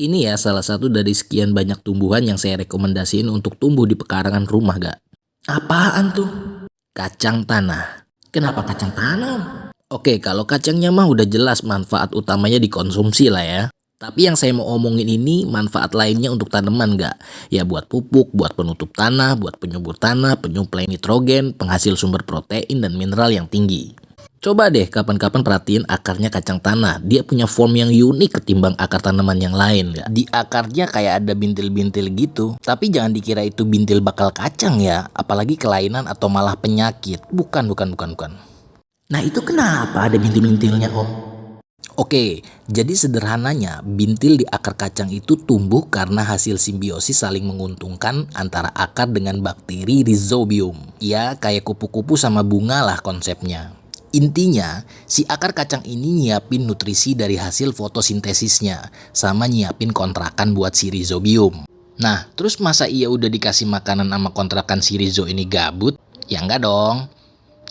Ini ya salah satu dari sekian banyak tumbuhan yang saya rekomendasiin untuk tumbuh di pekarangan rumah gak? Apaan tuh? Kacang tanah. Kenapa kacang tanah, Om? Oke, kalau kacangnya mah udah jelas manfaat utamanya dikonsumsi lah ya. Tapi yang saya mau omongin ini manfaat lainnya untuk tanaman gak? Ya buat pupuk, buat penutup tanah, buat penyubur tanah, penyuplai nitrogen, penghasil sumber protein dan mineral yang tinggi. Coba deh kapan-kapan perhatiin akarnya kacang tanah. Dia punya form yang unik ketimbang akar tanaman yang lain gak? Di akarnya kayak ada bintil-bintil gitu. Tapi jangan dikira itu bintil bakal kacang ya. Apalagi kelainan atau malah penyakit. Bukan. Nah itu kenapa ada bintil-bintilnya, Om? Oke, jadi sederhananya bintil di akar kacang itu tumbuh karena hasil simbiosis saling menguntungkan antara akar dengan bakteri rhizobium. Ya kayak kupu-kupu sama bunga lah konsepnya. Intinya, si akar kacang ini nyiapin nutrisi dari hasil fotosintesisnya, sama nyiapin kontrakan buat si rhizobium. Nah, terus masa iya udah dikasih makanan sama kontrakan si rhizo ini gabut? Ya enggak dong.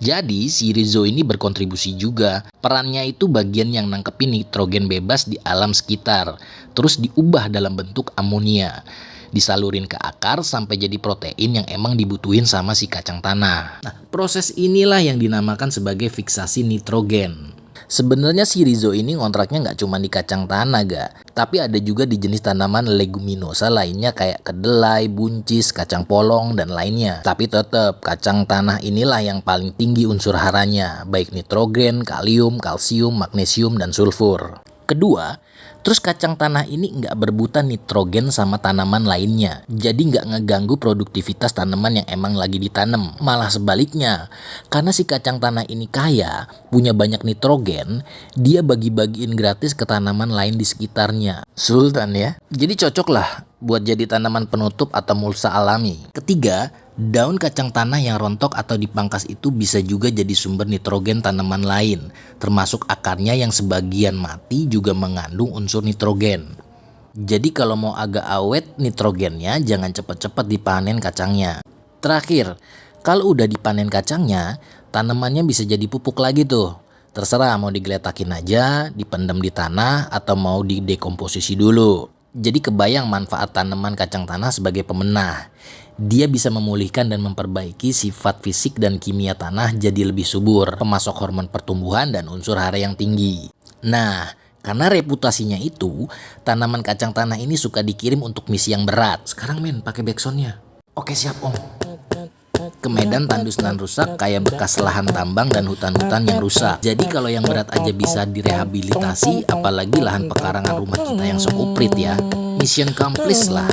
Jadi si rhizo ini berkontribusi juga. Perannya itu bagian yang nangkepin nitrogen bebas di alam sekitar, terus diubah dalam bentuk amonia. Disalurin ke akar sampai jadi protein yang emang dibutuhin sama si kacang tanah. Nah, proses inilah yang dinamakan sebagai fiksasi nitrogen. Sebenarnya si rhizo ini ngontraknya nggak cuma di kacang tanah gak, tapi ada juga di jenis tanaman leguminosa lainnya kayak kedelai, buncis, kacang polong, dan lainnya. Tapi tetap kacang tanah inilah yang paling tinggi unsur haranya, baik nitrogen, kalium, kalsium, magnesium, dan sulfur. Kedua, terus kacang tanah ini nggak berebutan nitrogen sama tanaman lainnya. Jadi nggak ngeganggu produktivitas tanaman yang emang lagi ditanam. Malah sebaliknya, karena si kacang tanah ini kaya, punya banyak nitrogen, dia bagi-bagiin gratis ke tanaman lain di sekitarnya. Sultan ya. Jadi cocok lah buat jadi tanaman penutup atau mulsa alami. Ketiga, daun kacang tanah yang rontok atau dipangkas itu bisa juga jadi sumber nitrogen tanaman lain, termasuk akarnya yang sebagian mati juga mengandung unsur nitrogen. Jadi kalau mau agak awet nitrogennya, jangan cepet-cepet dipanen kacangnya. Terakhir, kalau udah dipanen kacangnya, tanamannya bisa jadi pupuk lagi tuh. Terserah mau digeletakin aja, dipendam di tanah, atau mau didekomposisi dulu. Jadi kebayang manfaat tanaman kacang tanah sebagai pemenah. Dia bisa memulihkan dan memperbaiki sifat fisik dan kimia tanah jadi lebih subur, pemasok hormon pertumbuhan dan unsur hara yang tinggi. Nah, karena reputasinya itu, tanaman kacang tanah ini suka dikirim untuk misi yang berat. Sekarang men, pakai backsoundnya. Oke siap Om. Ke medan tandus dan rusak kayak bekas lahan tambang dan hutan-hutan yang rusak. Jadi kalau yang berat aja bisa direhabilitasi, apalagi lahan pekarangan rumah kita yang seuprit ya. Mission accomplished lah.